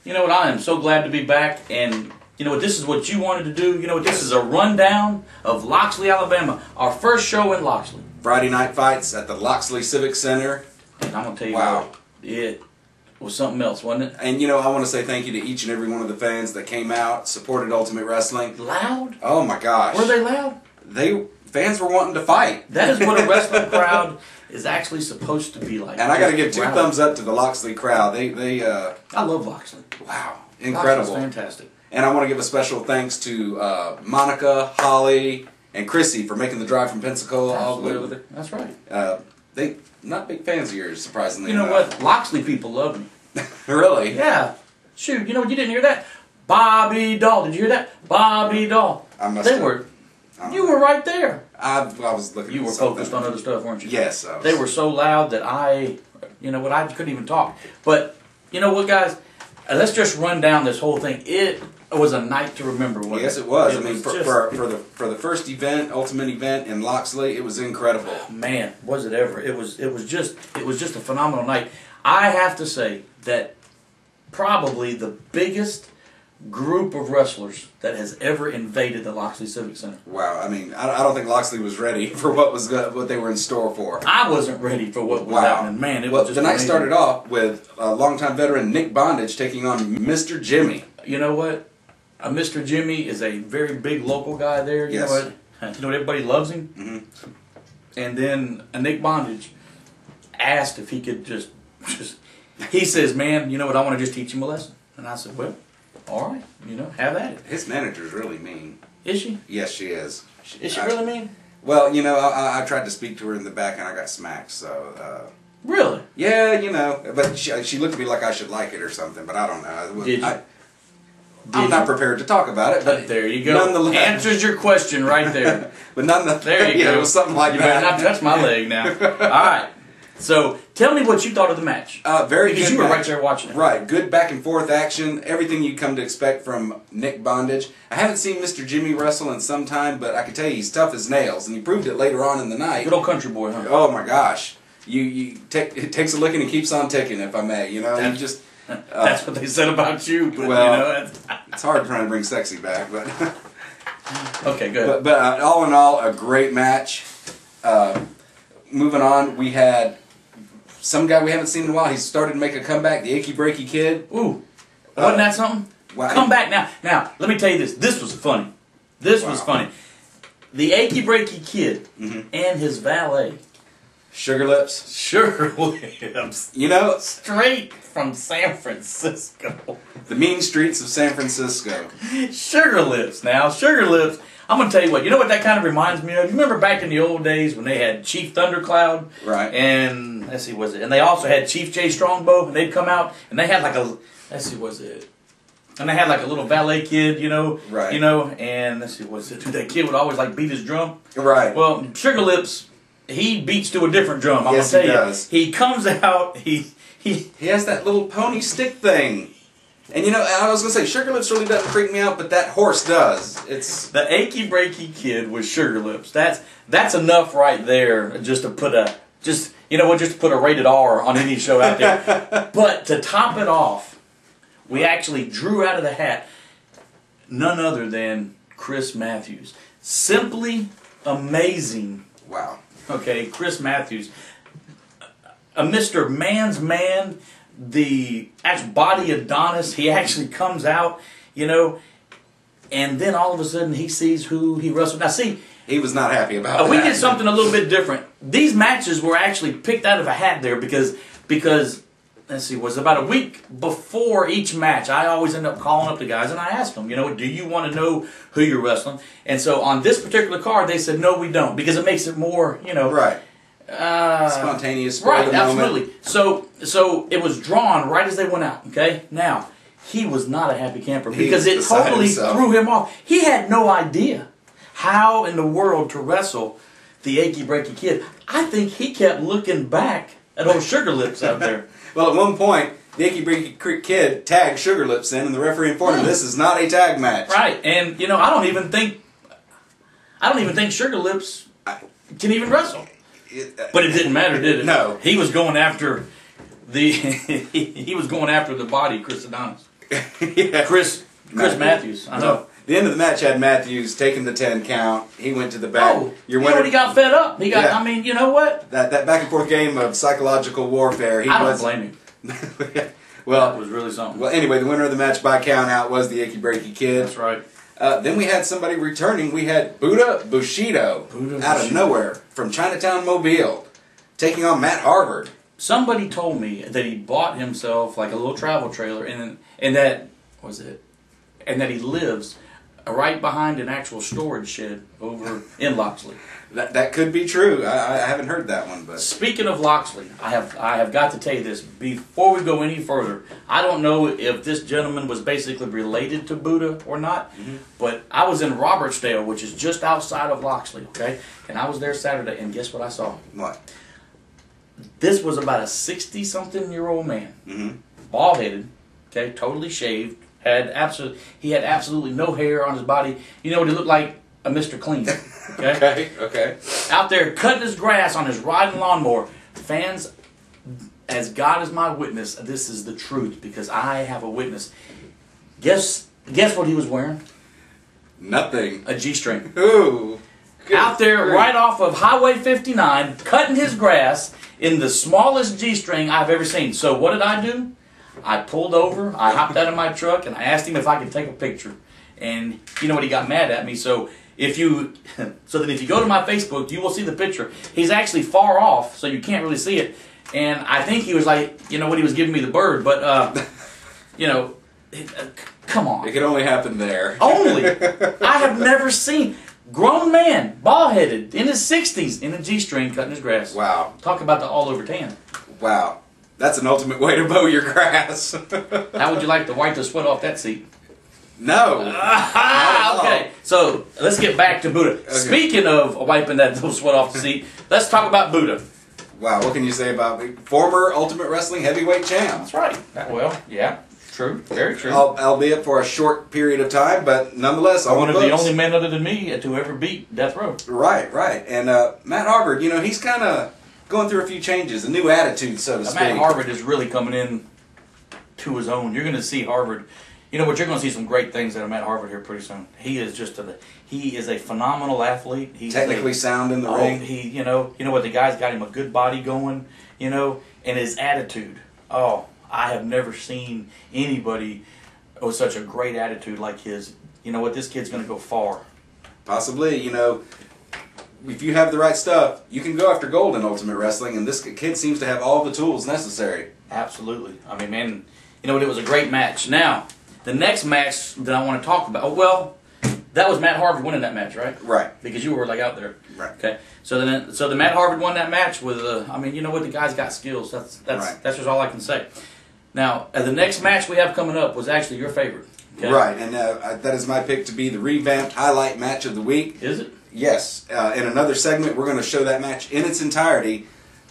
You know what? I am so glad to be back, and you know what? This is what you wanted to do. You know what? This is a rundown of Loxley, Alabama. Our first show in Loxley. Friday night fights at the Loxley Civic Center. And I'm gonna tell you what, it was something else, wasn't it? And you know, I want to say thank you to each and every one of the fans that came out, supported Ultimate Wrestling. Loud? Oh my gosh. Were they loud? Fans were wanting to fight. That is what a wrestling crowd is actually supposed to be like. And I got to give 2 thumbs up to the Loxley crowd. I love Loxley. Wow, incredible. Loxley's fantastic. And I want to give a special thanks to Monica, Holly, and Chrissy for making the drive from Pensacola all the way over there. That's right. They not big fans of yours, surprisingly. You know what? Loxley people love me. Really? Yeah. Shoot, you know what? You didn't hear that? Bobby Doll. Did you hear that? Bobby Doll. You were right there. I was looking. You were focused on other stuff, weren't you? Yes. They were so loud that I couldn't even talk. But you know what, guys? Let's just run down this whole thing. It was a night to remember. Wasn't yes, it was. For the first event, ultimate event in Loxley, it was incredible. Man, was it ever? It was just a phenomenal night. I have to say that probably the biggest group of wrestlers that has ever invaded the Loxley Civic Center. Wow, I mean, I don't think Loxley was ready for what they were in store for. I wasn't ready for what was happening. Man, it was just the night amazing. started off with longtime veteran Nick Bondage taking on Mr. Jimmy. You know what? Mr. Jimmy is a very big local guy there. You know what? You know what? Everybody loves him. Mm-hmm. And then Nick Bondage asked if he could just. He says, "Man, you know what? I want to just teach him a lesson." And I said, "Well, all right, have at it." His manager's really mean. Is she? Yes, she is. Is she really mean? Well, I tried to speak to her in the back and I got smacked, so... Really? Yeah, but she looked at me like I should like it or something, but I don't know. Did you? I'm not prepared to talk about it, but... There you go. Nonetheless. Answers your question right there. But nonetheless, there you go. It was something like you that. You better not touch my leg now. All right. So, tell me what you thought of the match. Very good. Because you were right there watching it. Right. Good back and forth action. Everything you'd come to expect from Nick Bondage. I haven't seen Mr. Jimmy wrestle in some time, but I can tell you he's tough as nails, and he proved it later on in the night. Good old country boy, huh? Oh my gosh. It takes a licking and keeps on ticking, if I may. That's what they said about you. But, well, it's hard trying to bring sexy back, but... Okay, good. But all in all, a great match. Moving on, we had some guy we haven't seen in a while. He's started to make a comeback, the Achy Breaky Kid. Ooh. Wasn't that something? Wow. Come back now. Now, let me tell you this. This was funny. This was funny. The Achy Breaky Kid and his valet. Sugar Lips. Sugar Lips. Straight from San Francisco. The mean streets of San Francisco. Sugar Lips. Now, Sugar Lips. I'm going to tell you what. You know what that kind of reminds me of? You remember back in the old days when they had Chief Thundercloud? Right. And, let's see, was it? And they also had Chief J Strongbow. And they'd come out and they had like a, let's see, was it? And they had like a little valet kid, Right. And let's see, was it? That kid would always like beat his drum. Right. Well, Sugar Lips, he beats to a different drum. I'm yes, going to tell he does. He comes out, he has that little pony stick thing. And I was going to say, Sugar Lips really doesn't freak me out, but that horse does. It's the Achy Breaky Kid with Sugar Lips. That's enough right there just to put a rated R on any show out there. But to top it off, we actually drew out of the hat none other than Chris Matthews. Simply amazing. Wow. Okay, Chris Matthews. A Mr. Man's Man, the actual body Adonis, he actually comes out, and then all of a sudden he sees who he wrestled. Now see, he was not happy about that. We did something a little bit different. These matches were actually picked out of a hat there because let's see, was about a week before each match. I always end up calling up the guys and I ask them, do you want to know who you're wrestling? And so on this particular card, they said, no, we don't, because it makes it more, Right. Spontaneous. Right, absolutely. So it was drawn right as they went out, okay? Now, he was not a happy camper because it totally threw him off. He had no idea how in the world to wrestle the Achy Breaky Kid. I think he kept looking back at old Sugar Lips out there. Well, at one point, the Achy Breaky Kid tagged Sugar Lips in, and the referee informed him this is not a tag match. Right, and I don't even think Sugar Lips can even wrestle. But it didn't matter, did it? No. He was going after the body, Chris Adonis. Yeah. Chris Matthews. I know. No. The end of the match had Matthews taking the 10 count. He went to the back. Oh, you know what? He got fed up. He got. Yeah. I mean, you know what? That back and forth game of psychological warfare. I don't blame him. Well, that was really something. Well, anyway, the winner of the match by count out was the Icky Breaky Kid. That's right. Then we had somebody returning. We had Buddha Bushido out of nowhere from Chinatown, Mobile, taking on Matt Harvard. Somebody told me that he bought himself like a little travel trailer, and that he lives right behind an actual storage shed over in Loxley. That could be true. I haven't heard that one, but speaking of Loxley, I have got to tell you this before we go any further. I don't know if this gentleman was basically related to Buddha or not, but I was in Robertsdale, which is just outside of Loxley, okay? And I was there Saturday, and guess what I saw? What? This was about a 60-something-year-old man, bald-headed, okay, totally shaved. He had absolutely no hair on his body. You know what he looked like? A Mr. Clean. Okay? Okay. Out there cutting his grass on his riding lawnmower. Fans, as God is my witness, this is the truth because I have a witness. Guess what he was wearing? Nothing. A G-string. Ooh. Out there right off of Highway 59, cutting his grass in the smallest G-string I've ever seen. So what did I do? I pulled over, I hopped out of my truck, and I asked him if I could take a picture. And you know what? He got mad at me. So if you go to my Facebook, you will see the picture. He's actually far off, so you can't really see it. And I think he was like, you know what? He was giving me the bird, but you know, come on. It could only happen there. Only. I have never seen grown man, bald-headed, in his 60s, in a G-string, cutting his grass. Wow. Talk about the all-over tan. Wow. That's an ultimate way to mow your grass. How would you like to wipe the sweat off that seat? No. Okay, so let's get back to Buddha. Okay. Speaking of wiping that little sweat off the seat, let's talk about Buddha. Wow, what can you say about the former Ultimate Wrestling heavyweight champ? That's right. Well, yeah, true, very true. Albeit for a short period of time, but nonetheless, one of the only men other than me to ever beat Death Row. Right. And Matt Harvard, you know, he's kind of going through a few changes, a new attitude, so to speak. Matt Harvard is really coming in to his own. You're going to see Harvard. You know what? You're going to see some great things out of Matt Harvard here pretty soon. He is just he is a phenomenal athlete. He's technically sound in the ring. You know what? The guy's got him a good body going. You know, and his attitude. Oh, I have never seen anybody with such a great attitude like his. You know what? This kid's going to go far. Possibly. You know, if you have the right stuff, you can go after gold in Ultimate Wrestling, and this kid seems to have all the tools necessary. Absolutely. I mean, man, you know what? It was a great match. Now, the next match that I want to talk about, that was Matt Harvard winning that match, right? Right. Because you were like out there. Right. Okay. So the Matt Harvard won that match with I mean, you know what? The guy's got skills. That's just all I can say. Now, the next match we have coming up was actually your favorite. Okay? Right, and that is my pick to be the revamped highlight match of the week. Is it? Yes. In another segment, we're going to show that match in its entirety.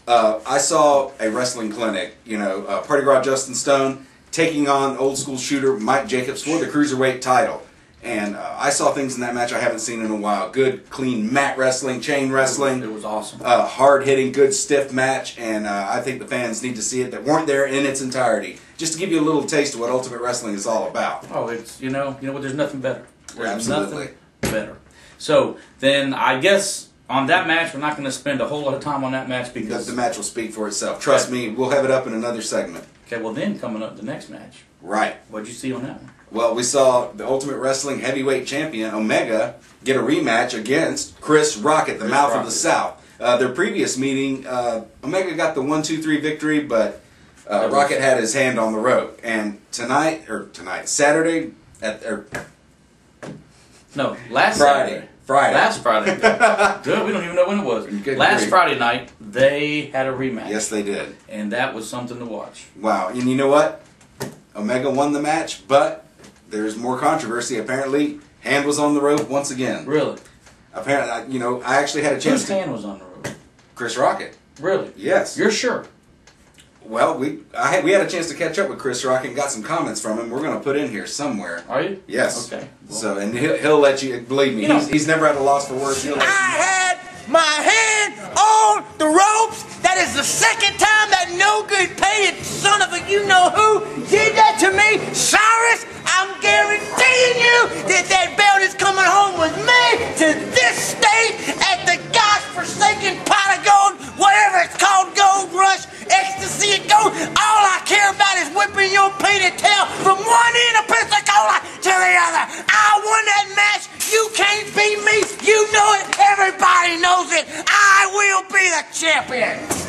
I saw a wrestling clinic, you know, Party Garage Justin Stone taking on old school shooter Mike Jacobs for the Cruiserweight title. And I saw things in that match I haven't seen in a while. Good, clean mat wrestling, chain wrestling. It was awesome. Hard-hitting, good, stiff match. And I think the fans need to see it that weren't there in its entirety. Just to give you a little taste of what Ultimate Wrestling is all about. Oh, it's, you know what, there's nothing better. There's Absolutely. Nothing better. So, then I guess on that match, we're not going to spend a whole lot of time on that match because the match will speak for itself. Trust me, we'll have it up in another segment. Okay, well then, coming up the next match. Right. What'd you see on that one? Well, we saw the Ultimate Wrestling heavyweight champion, Omega, get a rematch against Chris Rocket, the Mouth of the South. Their previous meeting, Omega got the 1-2-3 victory, but Rocket had his hand on the rope. And Saturday, last Friday. Last Friday. Good, we don't even know when it was. Last Friday night, they had a rematch. Yes, they did. And that was something to watch. Wow. And you know what? Omega won the match, but there's more controversy. Apparently, hand was on the rope once again. Really? Apparently, I actually had a chance. Whose hand was on the rope? Chris Rocket. Really? Yes. You're sure? Well, we had a chance to catch up with Chris Rocket and got some comments from him. We're going to put in here somewhere. Are you? Yes. Okay. Well, so, and he'll let you, believe me, he's never at a loss for words. He'll let you know. I had my hand on the ropes. That is the second time that no good paying son of a you-know-who did that to me. Sorry. from one end of Pensacola to the other. I won that match. You can't beat me. You know it. Everybody knows it. I will be the champion.